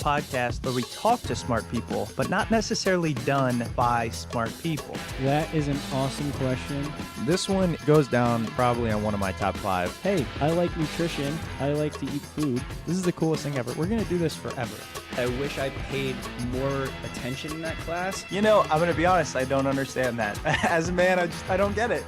podcast where we talk to smart people, but not necessarily done by smart people? That is an awesome question. This one goes down probably on one of my top 5. Hey, I like nutrition. I like to eat food. This is the coolest thing ever. We're going to do this forever. I wish I paid more attention in that class. You know, I'm going to be honest, I don't understand that. As a man, I don't get it.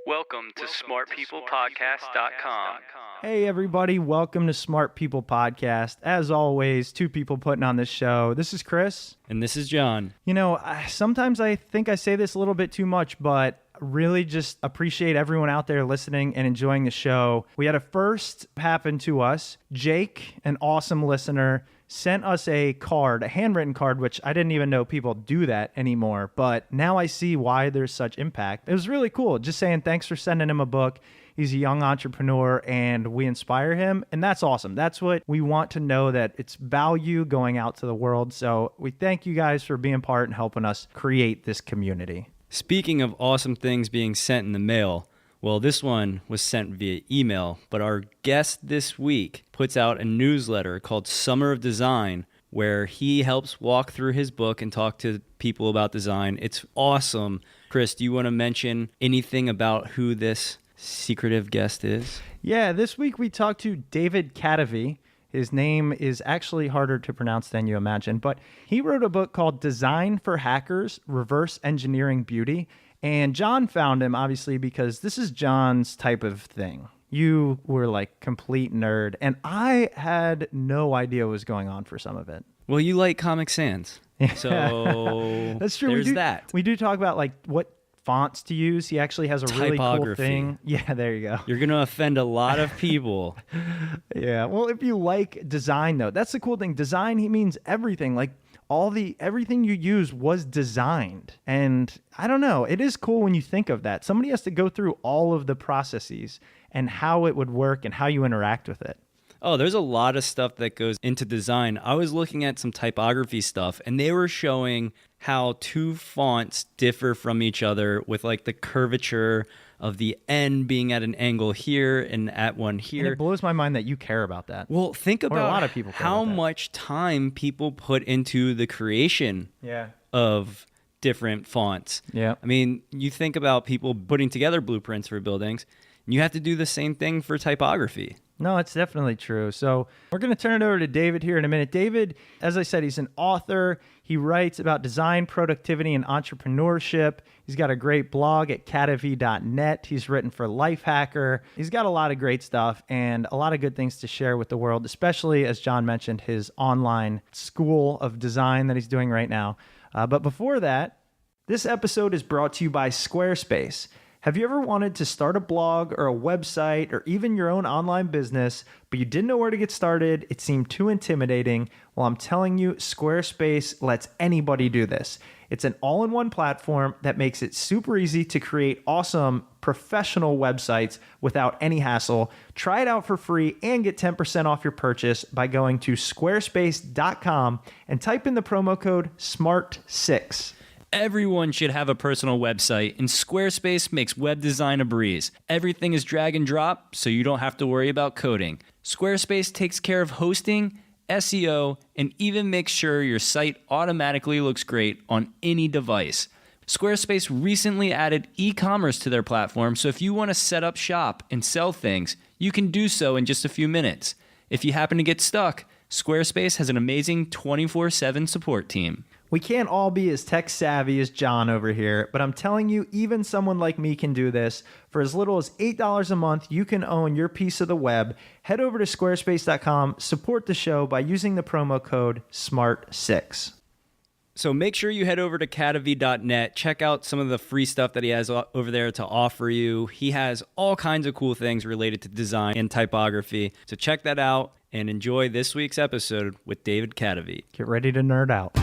Welcome to smartpeoplepodcast.com. Hey everybody, welcome to Smart People Podcast. As always, 2 people putting on this show. This is Chris. And this is John. You know, sometimes I think I say this a little bit too much, but really just appreciate everyone out there listening and enjoying the show. We had a first happen to us. Jake, an awesome listener, sent us a card, a handwritten card, which I didn't even know people do that anymore. But now I see why there's such impact. It was really cool. Just saying thanks for sending him a book. He's a young entrepreneur and we inspire him. And that's awesome. That's what we want to know, that it's value going out to the world. So we thank you guys for being part and helping us create this community. Speaking of awesome things being sent in the mail, well, this one was sent via email, but our guest this week puts out a newsletter called Summer of Design, where he helps walk through his book and talk to people about design. It's awesome. Chris, do you want to mention anything about who this secretive guest is? Yeah, this week we talked to David Kadavy. His name is actually harder to pronounce than you imagine, but he wrote a book called Design for Hackers, Reverse Engineering Beauty. And John found him, obviously, because this is John's type of thing. You were like complete nerd, and I had no idea what was going on for some of it. Well, you like Comic Sans, so that's true. There's We do talk about like what fonts to use. He actually has a really cool Typography. thing. Yeah, there you go. You're going to offend a lot of people. Yeah, well, if you like design, though, that's the cool thing. Design, he means everything. Like, everything you use was designed. And I don't know, it is cool when you think of that. Somebody has to go through all of the processes and how it would work and how you interact with it. Oh, there's a lot of stuff that goes into design. I was looking at some typography stuff, and they were showing how 2 fonts differ from each other with like the curvature of the N being at an angle here and at one here. And it blows my mind that you care about that. Well, think about a lot of people care how about that. much time people put into the creation of different fonts. Yeah. I mean, you think about people putting together blueprints for buildings, and you have to do the same thing for typography. No, it's definitely true. So we're going to turn it over to David here in a minute. David, as I said, he's an author. He writes about design, productivity, and entrepreneurship. He's got a great blog at Kadavy.net. He's written for Lifehacker. He's got a lot of great stuff and a lot of good things to share with the world, especially, as John mentioned, his online school of design that he's doing right now. But before that, this episode is brought to you by Squarespace. Have you ever wanted to start a blog or a website or even your own online business, but you didn't know where to get started? It seemed too intimidating. Well, I'm telling you, Squarespace lets anybody do this. It's an all-in-one platform that makes it super easy to create awesome professional websites without any hassle. Try it out for free and get 10% off your purchase by going to squarespace.com and type in the promo code SMART6. Everyone should have a personal website, and Squarespace makes web design a breeze. Everything is drag and drop, so you don't have to worry about coding. Squarespace takes care of hosting, SEO, and even makes sure your site automatically looks great on any device. Squarespace recently added e-commerce to their platform, so if you want to set up shop and sell things, you can do so in just a few minutes. If you happen to get stuck, Squarespace has an amazing 24/7 support team. We can't all be as tech savvy as John over here, but I'm telling you, even someone like me can do this. For as little as $8 a month, you can own your piece of the web. Head over to squarespace.com, support the show by using the promo code SMART6. So make sure you head over to Kadavy.net. Check out some of the free stuff that he has over there to offer you. He has all kinds of cool things related to design and typography. So check that out and enjoy this week's episode with David Kadavy. Get ready to nerd out.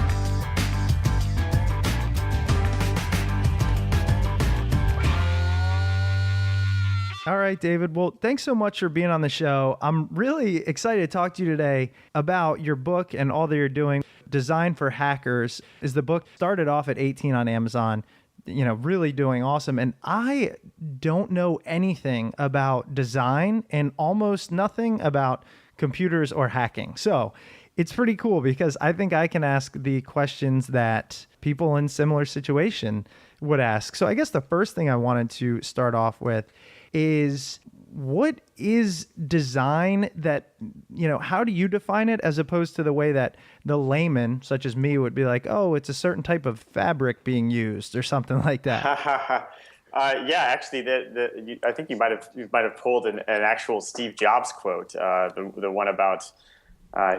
All right, David. Well, thanks so much for being on the show. I'm really excited to talk to you today about your book and all that you're doing. Design for Hackers is the book. Started off at 18 on Amazon, really doing awesome. And I don't know anything about design and almost nothing about computers or hacking. So it's pretty cool because I think I can ask the questions that people in similar situation would ask. So I guess the first thing I wanted to start off with is, what is design? That, how do you define it, as opposed to the way that the layman, such as me, would be like, oh, it's a certain type of fabric being used or something like that? Yeah, actually, I think you might have pulled an actual Steve Jobs quote, the one about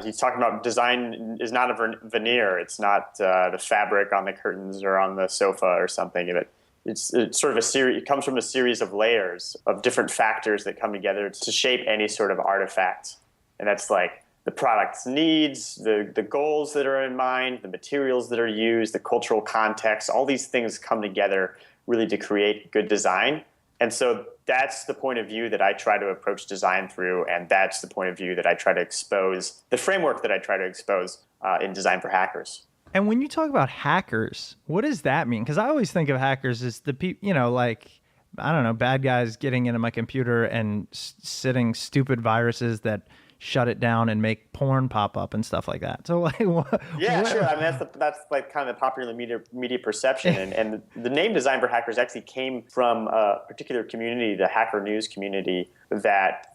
he's talking about design is not a veneer. It's not the fabric on the curtains or on the sofa or something. It's sort of a series. It comes from a series of layers of different factors that come together to shape any sort of artifact. And that's like the product's needs, the goals that are in mind, the materials that are used, the cultural context. All these things come together really to create good design. And so that's the point of view that I try to approach design through, and that's the point of view that I try to expose, the framework that I try to expose in Design for Hackers. And when you talk about hackers, what does that mean? Because I always think of hackers as the people, like, I don't know, bad guys getting into my computer and sitting stupid viruses that shut it down and make porn pop up and stuff like that. So, like, yeah, sure. I mean, that's like kind of the popular media perception, and the name Design for Hackers actually came from a particular community, the Hacker News community,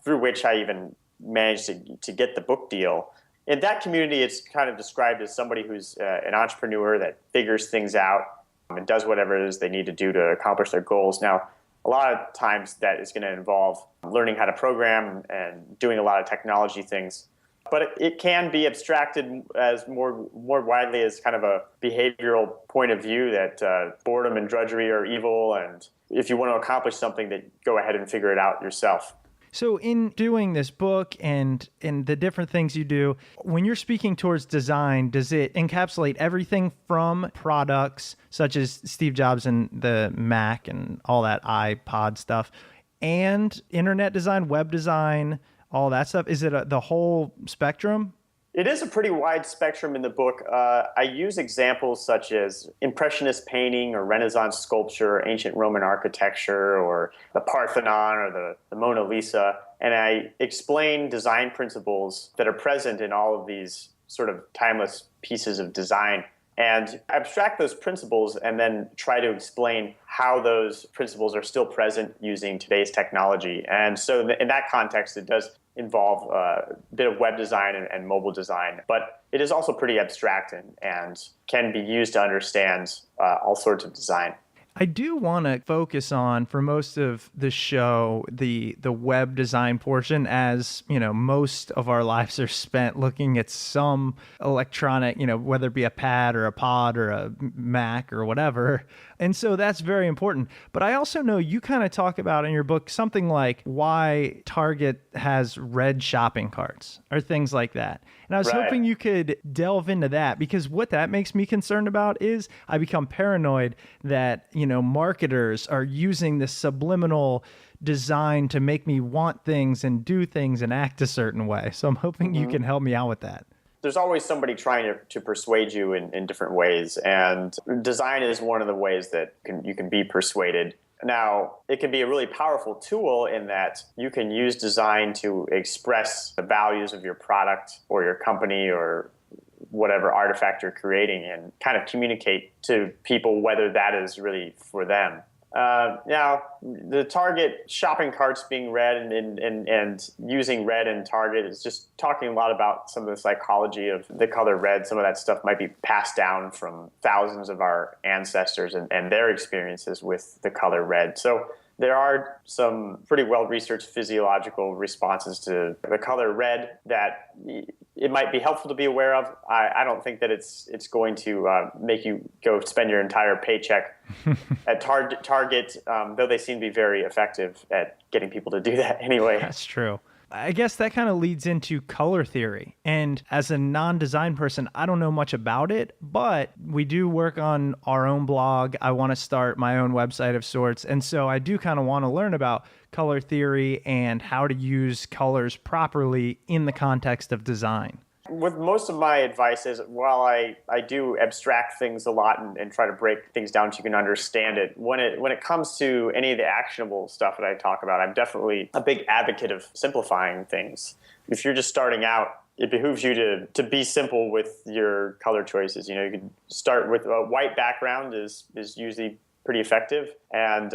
through which I even managed to get the book deal. In that community, it's kind of described as somebody who's an entrepreneur that figures things out and does whatever it is they need to do to accomplish their goals. Now, a lot of times that is going to involve learning how to program and doing a lot of technology things. But it can be abstracted as more widely as kind of a behavioral point of view that boredom and drudgery are evil, and if you want to accomplish something, that go ahead and figure it out yourself. So in doing this book and the different things you do, when you're speaking towards design, does it encapsulate everything from products such as Steve Jobs and the Mac and all that iPod stuff, and internet design, web design, all that stuff? Is it the whole spectrum? It is a pretty wide spectrum in the book. I use examples such as Impressionist painting or Renaissance sculpture, or ancient Roman architecture, or the Parthenon or the Mona Lisa, and I explain design principles that are present in all of these sort of timeless pieces of design, and abstract those principles and then try to explain how those principles are still present using today's technology. And so in that context, it does involve a bit of web design and mobile design, but it is also pretty abstract and can be used to understand all sorts of design. I do want to focus on, for most of the show, the web design portion, as most of our lives are spent looking at some electronic, whether it be a pad or a pod or a Mac or whatever. And so that's very important. But I also know you kind of talk about in your book something like why Target has red shopping carts or things like that. And I was hoping you could delve into that, because what that makes me concerned about is I become paranoid that, marketers are using this subliminal design to make me want things and do things and act a certain way. So I'm hoping you can help me out with that. There's always somebody trying to persuade you in different ways, and design is one of the ways that you can be persuaded. Now, it can be a really powerful tool in that you can use design to express the values of your product or your company or whatever artifact you're creating, and kind of communicate to people whether that is really for them. Now, the Target shopping carts being red and using red in Target is just talking a lot about some of the psychology of the color red. Some of that stuff might be passed down from thousands of our ancestors and their experiences with the color red. So there are some pretty well-researched physiological responses to the color red that it might be helpful to be aware of. I don't think that it's going to make you go spend your entire paycheck at Target, though they seem to be very effective at getting people to do that anyway. That's true. I guess that kind of leads into color theory. And as a non-design person, I don't know much about it, but we do work on our own blog. I want to start my own website of sorts. And so I do kind of want to learn about color theory and how to use colors properly in the context of design. With most of my advice is, while I do abstract things a lot and try to break things down so you can understand it, when it comes to any of the actionable stuff that I talk about, I'm definitely a big advocate of simplifying things. if you're just starting out, it behooves you to be simple with your color choices. You can start with a white background is usually pretty effective, and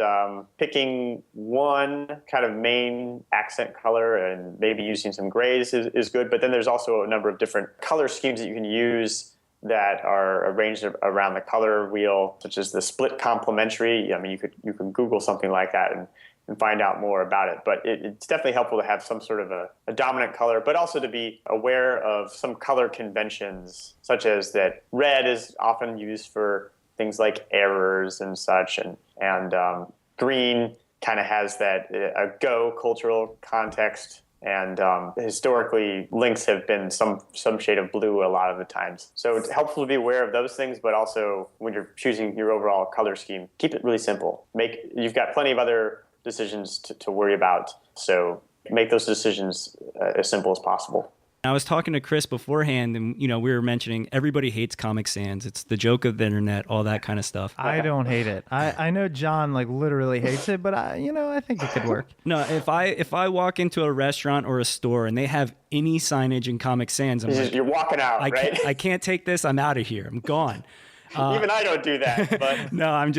picking one kind of main accent color and maybe using some grays is good. But then there's also a number of different color schemes that you can use that are arranged around the color wheel, such as the split complementary. I mean, you can Google something like that and find out more about it. But it's definitely helpful to have some sort of a dominant color, but also to be aware of some color conventions, such as that red is often used for things like errors and such, and green kind of has that a go cultural context. And historically, links have been some shade of blue a lot of the times. So it's helpful to be aware of those things, but also when you're choosing your overall color scheme, keep it really simple. You've got plenty of other decisions to worry about, so make those decisions as simple as possible. I was talking to Chris beforehand, and we were mentioning everybody hates Comic Sans. It's the joke of the internet, all that kind of stuff. I don't hate it. I know John literally hates it, but I think it could work. No, if I walk into a restaurant or a store and they have any signage in Comic Sans, you're walking out, right? I can't take this. I'm out of here. I'm gone. Even I don't do that, but no, I'm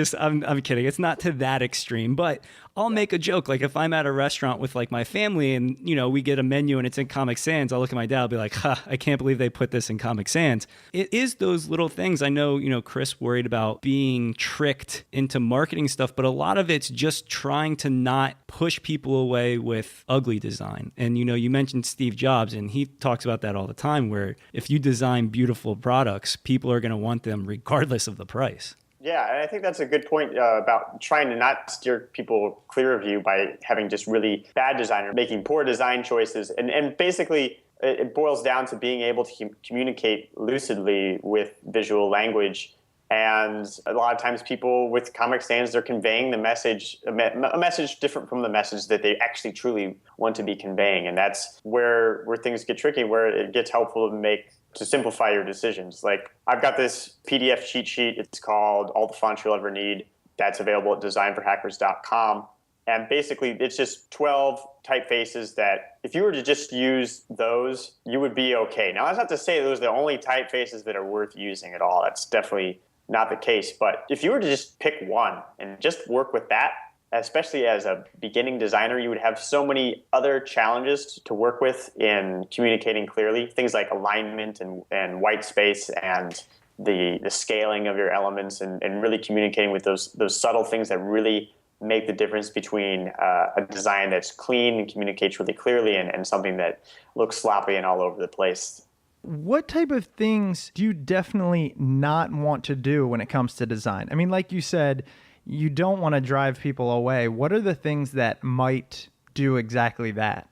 kidding. It's not to that extreme, but I'll make a joke. Like if I'm at a restaurant with my family and, we get a menu and it's in Comic Sans, I'll look at my dad, I'll be like, I can't believe they put this in Comic Sans. It is those little things. I know, Chris worried about being tricked into marketing stuff, but a lot of it's just trying to not push people away with ugly design. And, you mentioned Steve Jobs, and he talks about that all the time, where if you design beautiful products, people are going to want them regardless of the price. Yeah, and I think that's a good point about trying to not steer people clear of you by having just really bad design or making poor design choices. And basically, it boils down to being able to communicate lucidly with visual language. And a lot of times people with Comic Sans, they're conveying the message, a message different from the message that they actually truly want to be conveying. And that's where things get tricky, where it gets helpful to simplify your decisions. Like I've got this PDF cheat sheet. It's called All the Fonts You'll Ever Need. That's available at designforhackers.com. And basically it's just 12 typefaces that if you were to just use those, you would be okay. Now that's not to say those are the only typefaces that are worth using at all. That's definitely not the case. But if you were to just pick one and just work with that, especially as a beginning designer, you would have so many other challenges to work with in communicating clearly. Things like alignment and white space and the scaling of your elements and really communicating with those subtle things that really make the difference between a design that's clean and communicates really clearly and something that looks sloppy and all over the place. What type of things do you definitely not want to do when it comes to design? I mean, like you said, you don't want to drive people away. What are the things that might do exactly that?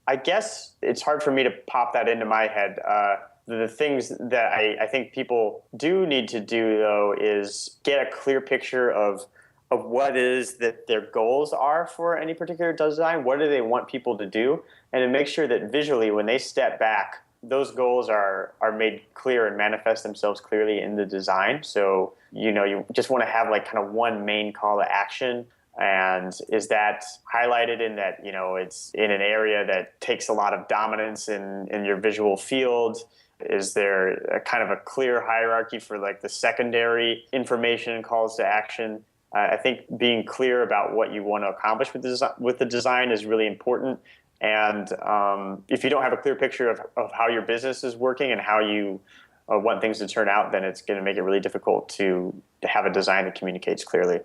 I guess it's hard for me to pop that into my head. The things that I think people do need to do, though, is get a clear picture of what it is that their goals are for any particular design. What do they want people to do? And to make sure that visually, when they step back, those goals are made clear and manifest themselves clearly in the design. So, you just want to have kind of one main call to action. And is that highlighted in that, it's in an area that takes a lot of dominance in your visual field? Is there a kind of a clear hierarchy for the secondary information and calls to action? I think being clear about what you want to accomplish with the design is really important. And if you don't have a clear picture of how your business is working and how you want things to turn out, then it's going to make it really difficult to have a design that communicates clearly.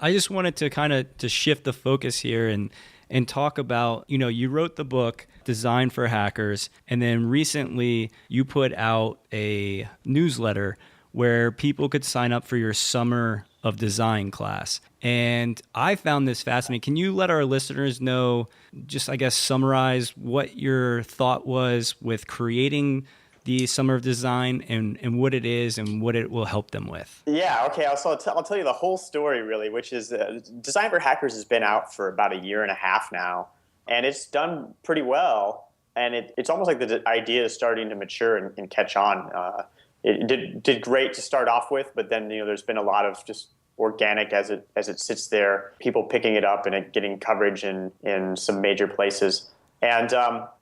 I just wanted to kind of shift the focus here and talk about, you wrote the book Design for Hackers, and then recently you put out a newsletter where people could sign up for your Summer of Design class. And I found this fascinating. Can you let our listeners know, just summarize what your thought was with creating the Summer of Design and what it is and what it will help them with? Yeah, okay. I'll tell you the whole story, really, which is Design for Hackers has been out for about a year and a half now, and it's done pretty well. And it's almost like the idea is starting to mature and catch on. It did great to start off with, but then there's been a lot of just organic as it sits there, people picking it up and it getting coverage in some major places. And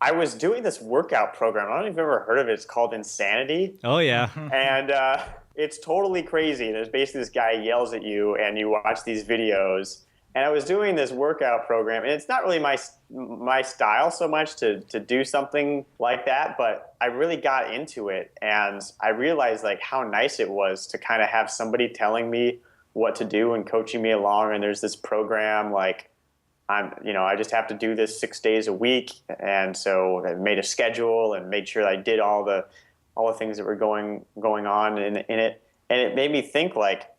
I was doing this workout program. I don't know if you've ever heard of it. It's called Insanity. Oh, yeah. And it's totally crazy. There's basically this guy yells at you, and you watch these videos. And I was doing this workout program, and it's not really my style so much to do something like that, but I really got into it, and I realized like how nice it was to kind of have somebody telling me what to do and coaching me along. And there's this program like I just have to do this 6 days a week, and so I made a schedule and made sure that I did all the things that were going on in it, and it made me think like,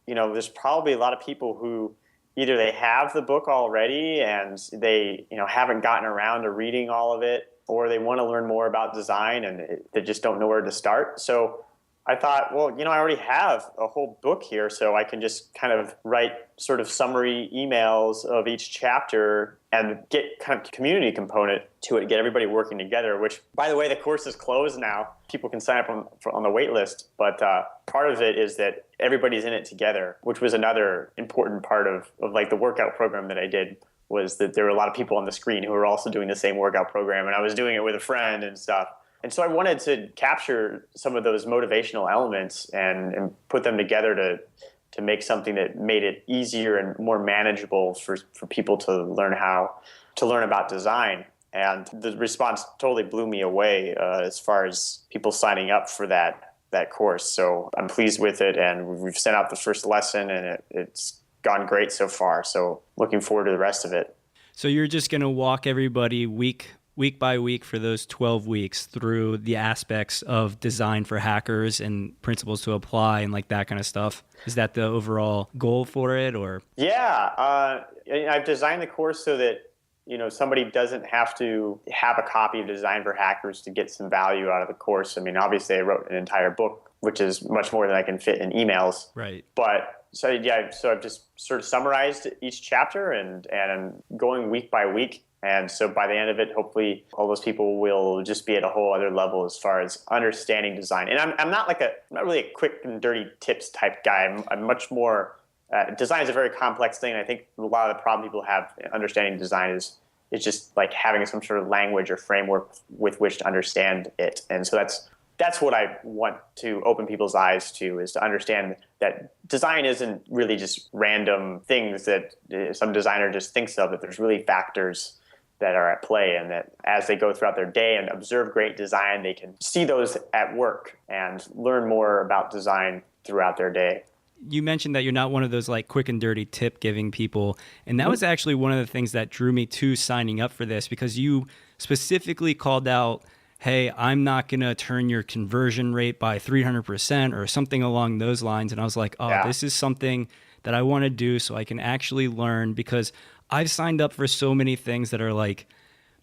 there's probably a lot of people who either they have the book already and they haven't gotten around to reading all of it, or they want to learn more about design and they just don't know where to start. So I thought, well, I already have a whole book here, so I can just kind of write sort of summary emails of each chapter and get kind of community component to it, get everybody working together, which, by the way, the course is closed now. People can sign up on the wait list, but part of it is that everybody's in it together, which was another important part of like the workout program that I did, was that there were a lot of people on the screen who were also doing the same workout program, and I was doing it with a friend and stuff. And so I wanted to capture some of those motivational elements and put them together to make something that made it easier and more manageable for people to learn about design. And the response totally blew me away as far as people signing up for that course. So I'm pleased with it, and we've sent out the first lesson, and it's gone great so far. So looking forward to the rest of it. So you're just going to walk everybody week by week for those 12 weeks through the aspects of design for hackers and principles to apply and like that kind of stuff. Is that the overall goal for it, or? Yeah, I've designed the course so that somebody doesn't have to have a copy of Design for Hackers to get some value out of the course. I mean, obviously I wrote an entire book, which is much more than I can fit in emails. Right. But so I've just sort of summarized each chapter and I'm going week by week. And so by the end of it, hopefully all those people will just be at a whole other level as far as understanding design. And I'm not really a quick and dirty tips type guy. I'm much more, design is a very complex thing. And I think a lot of the problem people have understanding design is just like having some sort of language or framework with which to understand it. And so that's what I want to open people's eyes to, is to understand that design isn't really just random things that some designer just thinks of, that there's really factors that are at play, and that as they go throughout their day and observe great design, they can see those at work and learn more about design throughout their day. You mentioned that you're not one of those like quick and dirty tip giving people. And that was actually one of the things that drew me to signing up for this, because you specifically called out, hey, I'm not going to turn your conversion rate by 300% or something along those lines. And I was like, This is something that I want to do so I can actually learn, because I've signed up for so many things that are like,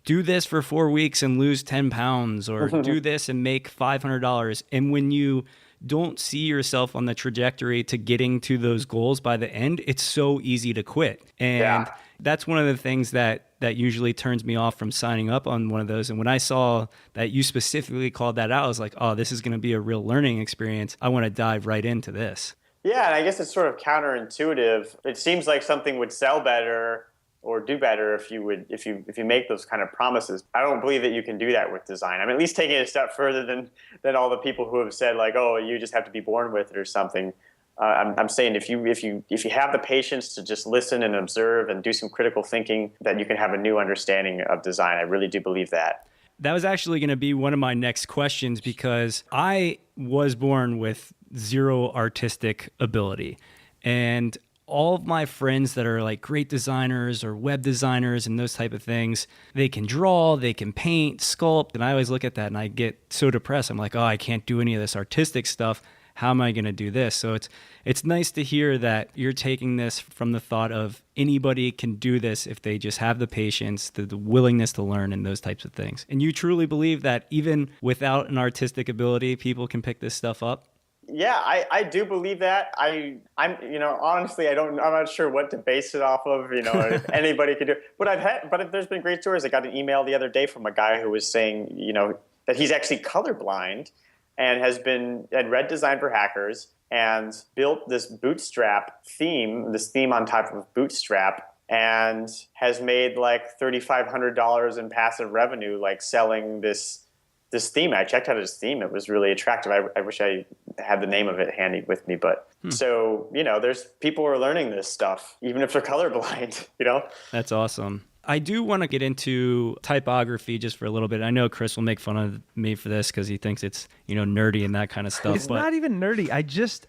do this for 4 weeks and lose 10 pounds, or do this and make $500. And when you don't see yourself on the trajectory to getting to those goals by the end, it's so easy to quit. And that's one of the things that usually turns me off from signing up on one of those. And when I saw that you specifically called that out, I was like, this is going to be a real learning experience. I want to dive right into this. Yeah, and I guess it's sort of counterintuitive. It seems like something would sell better or do better if you make those kind of promises. I don't believe that you can do that with design. I'm at least taking it a step further than all the people who have said like, you just have to be born with it or something. I'm saying if you have the patience to just listen and observe and do some critical thinking, that you can have a new understanding of design. I really do believe that. That was actually going to be one of my next questions, because I was born with zero artistic ability. And all of my friends that are like great designers or web designers and those type of things, they can draw, they can paint, sculpt. And I always look at that and I get so depressed. I'm like, I can't do any of this artistic stuff. How am I going to do this? So it's nice to hear that you're taking this from the thought of anybody can do this if they just have the patience, the willingness to learn, and those types of things. And you truly believe that even without an artistic ability, people can pick this stuff up? Yeah, I do believe that. I'm honestly, I'm not sure what to base it off of. If anybody could do it. But there's been great stories. I got an email the other day from a guy who was saying, that he's actually colorblind and had read Design for Hackers and built this theme on top of Bootstrap, and has made like $3,500 in passive revenue, like selling this theme. I checked out his theme. It was really attractive. I wish I had the name of it handy with me, but so, there's people who are learning this stuff, even if they're colorblind, That's awesome. I do want to get into typography just for a little bit. I know Chris will make fun of me for this because he thinks it's, nerdy and that kind of stuff. It's not even nerdy.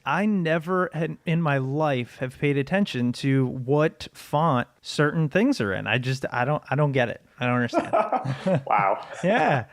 I never had in my life have paid attention to what font certain things are in. I don't get it. I don't understand. Wow. Yeah.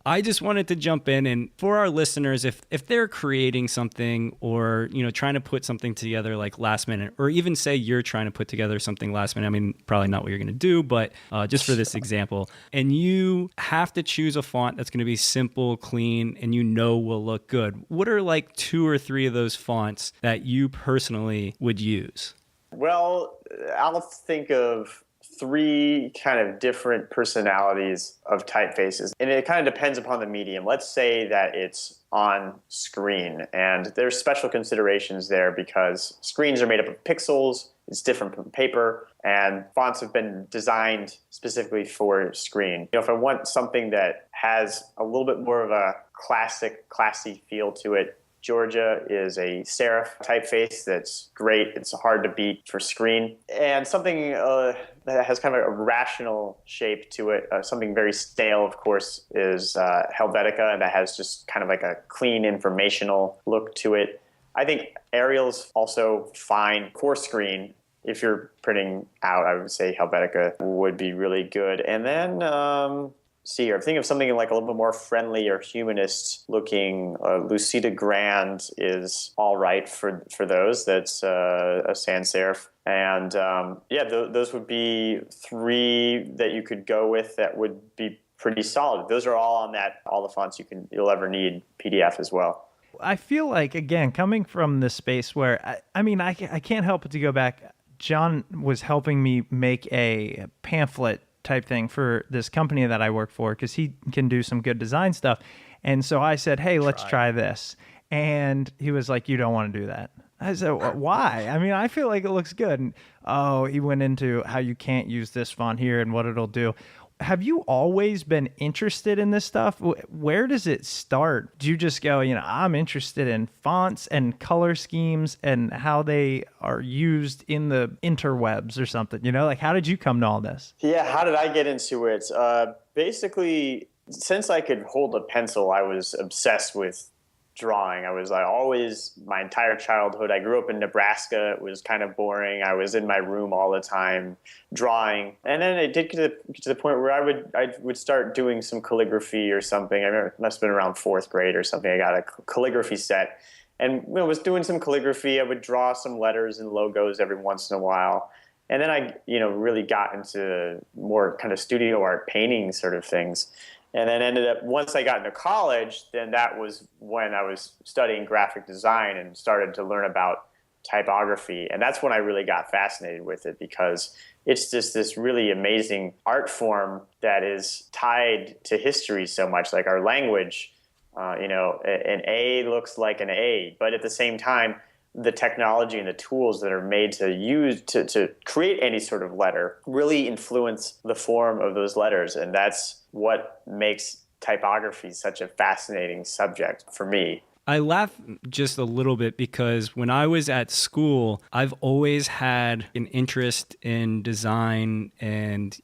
I just wanted to jump in, and for our listeners, if they're creating something or, trying to put something together like last minute, or even say you're trying to put together something last minute, I mean, probably not what you're going to do, but just for this example, and you have to choose a font that's going to be simple, clean, and will look good. What are like 2 or 3 of those fonts that you personally would use? Well, I'll think of 3 kind of different personalities of typefaces. And it kind of depends upon the medium. Let's say that it's on screen, and there's special considerations there because screens are made up of pixels. It's different from paper, and fonts have been designed specifically for screen. If I want something that has a little bit more of a classy feel to it, Georgia is a serif typeface that's great. It's hard to beat for screen. And something that has kind of a rational shape to it, something very stale, of course, is Helvetica, and that has just kind of like a clean informational look to it. I think Arial's also fine for screen. If you're printing out, I would say Helvetica would be really good. And then see here, I'm thinking of something like a little bit more friendly or humanist looking. Lucida Grand is all right for those. That's a sans serif. And those would be 3 that you could go with that would be pretty solid. Those are all on all the fonts you'll ever need PDF as well. I feel like, again, coming from the space where, I can't help but to go back. John was helping me make a pamphlet type thing for this company that I work for because he can do some good design stuff. And so I said, hey, let's try this. And he was like, you don't want to do that. I said, why? I feel like it looks good. And he went into how you can't use this font here and what it'll do. Have you always been interested in this stuff? Where does it start? Do you just go, I'm interested in fonts and color schemes and how they are used in the interwebs or something? How did you come to all this? Yeah, how did I get into it? Basically, since I could hold a pencil, I was obsessed with drawing. I was always, my entire childhood. I grew up in Nebraska. It was kind of boring. I was in my room all the time drawing. And then it did get to the point where I would start doing some calligraphy or something. I remember it must have been around 4th grade or something. I got a calligraphy set and was doing some calligraphy. I would draw some letters and logos every once in a while. And then I, really got into more kind of studio art painting sort of things. And then ended up, once I got into college, then that was when I was studying graphic design and started to learn about typography. And that's when I really got fascinated with it because it's just this really amazing art form that is tied to history so much, like our language. An A looks like an A, but at the same time, the technology and the tools that are made to use to create any sort of letter really influence the form of those letters. And that's what makes typography such a fascinating subject for me. I laugh just a little bit because when I was at school, I've always had an interest in design and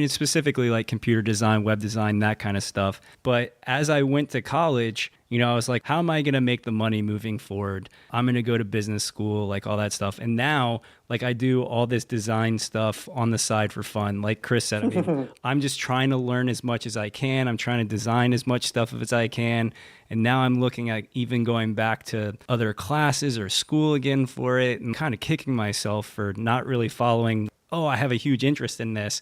specifically like computer design, web design, that kind of stuff. But as I went to college, I was like, how am I going to make the money moving forward? I'm going to go to business school, like all that stuff. And now, like I do all this design stuff on the side for fun. Like Chris said, I'm just trying to learn as much as I can. I'm trying to design as much stuff as I can. And now I'm looking at even going back to other classes or school again for it and kind of kicking myself for not really following, I have a huge interest in this.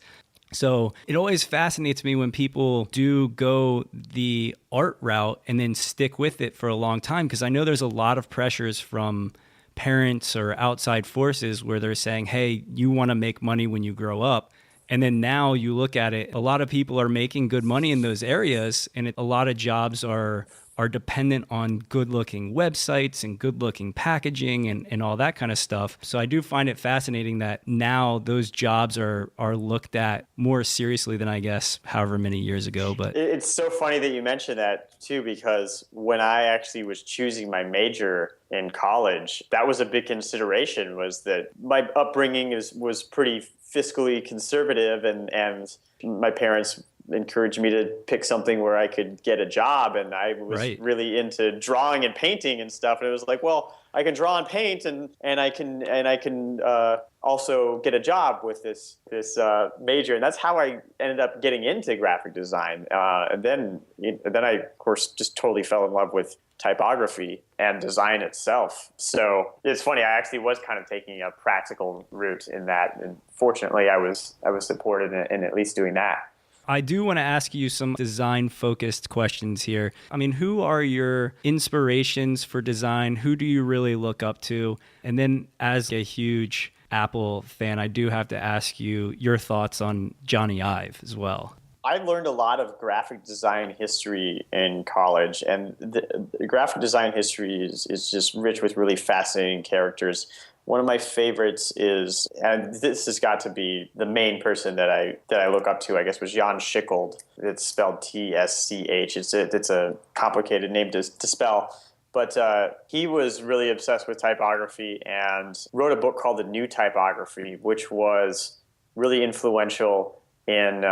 So it always fascinates me when people do go the art route and then stick with it for a long time, because I know there's a lot of pressures from parents or outside forces where they're saying, hey, you want to make money when you grow up. And then now you look at it, a lot of people are making good money in those areas, and a lot of jobs are are dependent on good looking websites and good looking packaging and all that kind of stuff. So I do find it fascinating that now those jobs are looked at more seriously than I guess however many years ago. But It's so funny that you mentioned that too, because when I actually was choosing my major in college, that was a big consideration, was that my upbringing was pretty fiscally conservative, and my parents encouraged me to pick something where I could get a job, and I was really into drawing and painting and stuff, and it was like, well, I can draw and paint, and I can also get a job with this major, and that's how I ended up getting into graphic design. And then I, of course, just totally fell in love with typography and design itself. So it's funny, I actually was kind of taking a practical route in that, and fortunately, I was supported in at least doing that. I do want to ask you some design-focused questions here. I mean, who are your inspirations for design? Who do you really look up to? And then as a huge Apple fan, I do have to ask you your thoughts on Johnny Ive as well. I learned a lot of graphic design history in college, and the graphic design history is just rich with really fascinating characters. One of my favorites is, and this has got to be the main person that I look up to, I guess, was Jan Schichold. It's spelled Tsch. It's a complicated name to spell. But he was really obsessed with typography and wrote a book called The New Typography, which was really influential in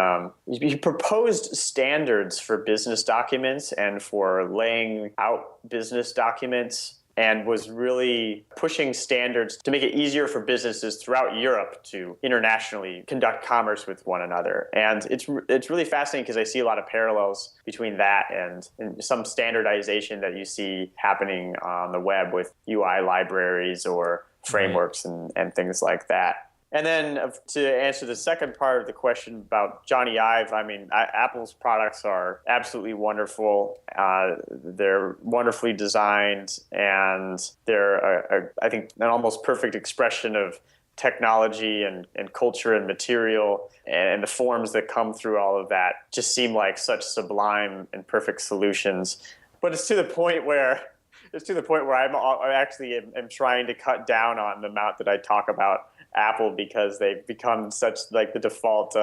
he proposed standards for business documents and for laying out business documents, and was really pushing standards to make it easier for businesses throughout Europe to internationally conduct commerce with one another. And it's really fascinating because I see a lot of parallels between that and some standardization that you see happening on the web with UI libraries or frameworks and things like that. And then to answer the second part of the question about Johnny Ive, I mean, Apple's products are absolutely wonderful. They're wonderfully designed, and they're, I think, an almost perfect expression of technology and culture and material, and the forms that come through all of that just seem like such sublime and perfect solutions. But it's to the point where I actually am trying to cut down on the amount that I talk about Apple, because they've become such like the default.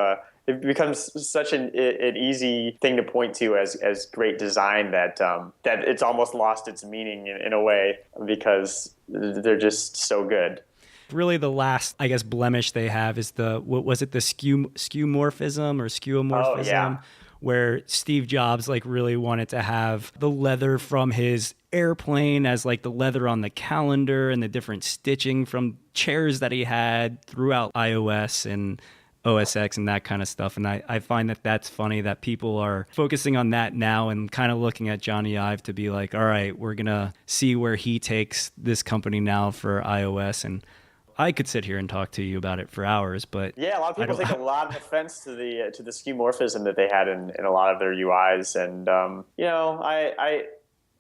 It becomes such an easy thing to point to as great design that it's almost lost its meaning in a way, because they're just so good. Really, the last, I guess, blemish they have is the skewmorphism or skewomorphism. Oh, yeah. Where Steve Jobs like really wanted to have the leather from his airplane as like the leather on the calendar, and the different stitching from chairs that he had throughout iOS and OS X and that kind of stuff. And I find that that's funny that people are focusing on that now and kind of looking at Johnny Ive to be like, all right, we're going to see where he takes this company now for iOS. And I could sit here and talk to you about it for hours, but yeah, a lot of people take a lot of offense to the skeuomorphism that they had in a lot of their UIs, and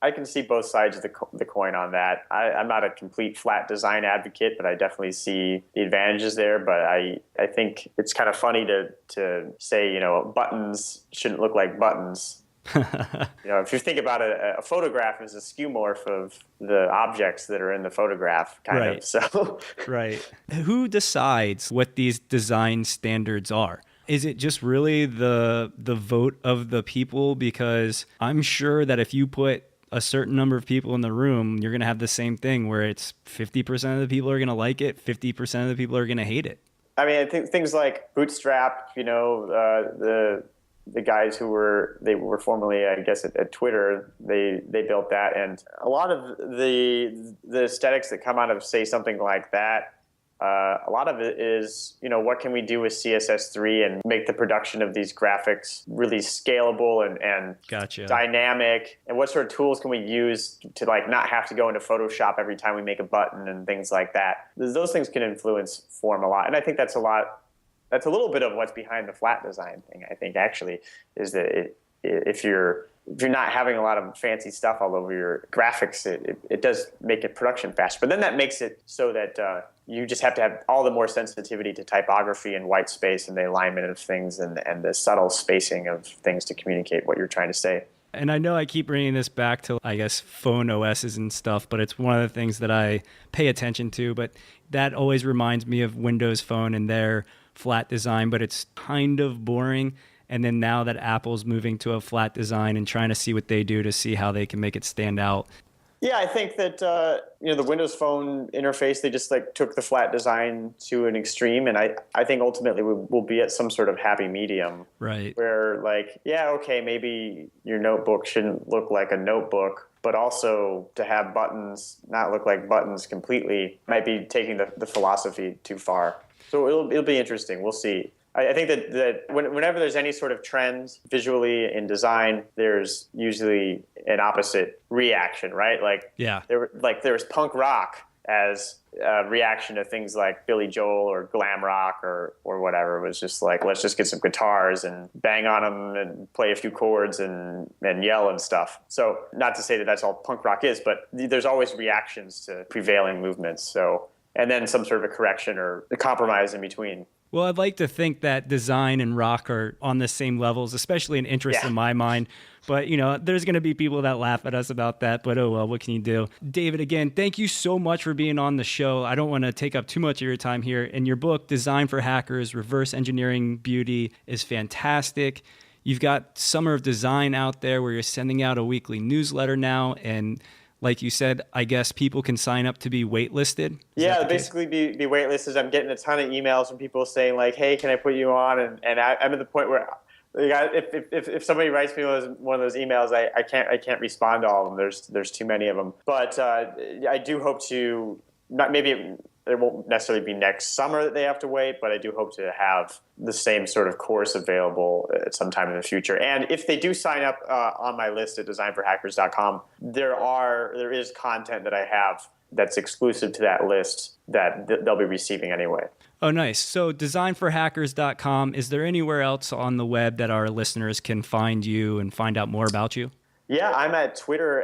I can see both sides of the coin on that. I'm not a complete flat design advocate, but I definitely see the advantages there. But I think it's kind of funny to say, buttons shouldn't look like buttons. If you think about a photograph as a skeuomorph of the objects that are in the photograph, kind of. So, right. Who decides what these design standards are? Is it just really the vote of the people? Because I'm sure that if you put a certain number of people in the room, you're going to have the same thing where it's 50% of the people are going to like it, 50% of the people are going to hate it. I mean, I think things like Bootstrap, the guys who were formerly, I guess, at Twitter, they built that, and a lot of the aesthetics that come out of, say, something like that, a lot of it is, what can we do with CSS3 and make the production of these graphics really scalable and Gotcha. Dynamic, and what sort of tools can we use to not have to go into Photoshop every time we make a button and things like that. Those things can influence form a lot, and I think that's a little bit of what's behind the flat design thing, I think, actually, is that if you're not having a lot of fancy stuff all over your graphics, it does make it production faster. But then that makes it so that you just have to have all the more sensitivity to typography and white space and the alignment of things and the subtle spacing of things to communicate what you're trying to say. And I know I keep bringing this back to, I guess, phone OSs and stuff, but it's one of the things that I pay attention to. But that always reminds me of Windows Phone and their flat design, but it's kind of boring. And then now that Apple's moving to a flat design and trying to see what they do to see how they can make it stand out. Yeah, I think that the Windows Phone interface, they just like took the flat design to an extreme, and I think ultimately we'll be at some sort of happy medium, Right? where like, yeah, okay, maybe your notebook shouldn't look like a notebook, but also to have buttons not look like buttons completely might be taking the philosophy too far. So it'll be interesting. We'll see. I think that whenever there's any sort of trends visually in design, there's usually an opposite reaction, right? Like, Yeah. There's punk rock as a reaction to things like Billy Joel or glam rock or whatever. It was just like, let's just get some guitars and bang on them and play a few chords and yell and stuff. So not to say that that's all punk rock is, but there's always reactions to prevailing movements. So, and then some sort of a correction or a compromise in between. Well, I'd like to think that design and rock are on the same levels, especially an interest in my mind. But, there's going to be people that laugh at us about that. But, oh, well, what can you do? David, again, thank you so much for being on the show. I don't want to take up too much of your time here. And your book, Design for Hackers, Reverse Engineering Beauty, is fantastic. You've got Summer of Design out there where you're sending out a weekly newsletter now. And like you said, I guess people can sign up to be waitlisted. Yeah, basically be waitlisted. I'm getting a ton of emails from people saying like, "Hey, can I put you on?" And I'm at the point where if somebody writes me one of those emails, I can't respond to all of them. There's too many of them. But I do hope to it won't necessarily be next summer that they have to wait, but I do hope to have the same sort of course available at some time in the future. And if they do sign up on my list at designforhackers.com, there is content that I have that's exclusive to that list that they'll be receiving anyway. Oh, nice. So designforhackers.com, is there anywhere else on the web that our listeners can find you and find out more about you? Yeah, I'm at Twitter.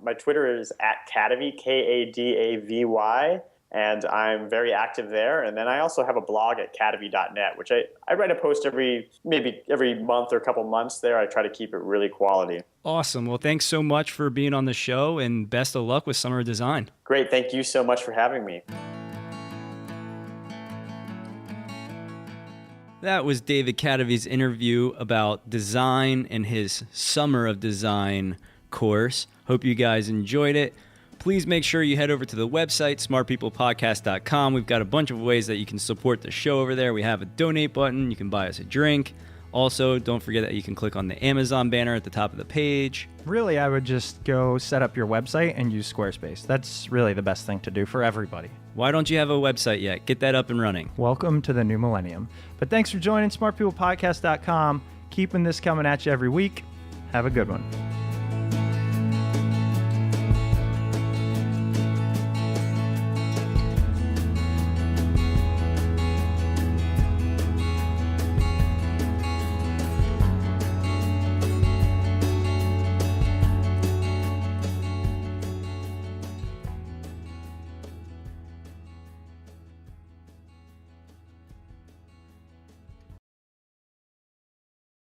My Twitter is at Kadavy, Kadavy. And I'm very active there. And then I also have a blog at kadavy.net, which I write a post every month or a couple months there. I try to keep it really quality. Awesome. Well, thanks so much for being on the show, and best of luck with Summer of Design. Great. Thank you so much for having me. That was David Kadavy's interview about design and his Summer of Design course. Hope you guys enjoyed it. Please make sure you head over to the website, smartpeoplepodcast.com. We've got a bunch of ways that you can support the show over there. We have a donate button. You can buy us a drink. Also, don't forget that you can click on the Amazon banner at the top of the page. Really, I would just go set up your website and use Squarespace. That's really the best thing to do for everybody. Why don't you have a website yet? Get that up and running. Welcome to the new millennium. But thanks for joining smartpeoplepodcast.com. Keeping this coming at you every week. Have a good one.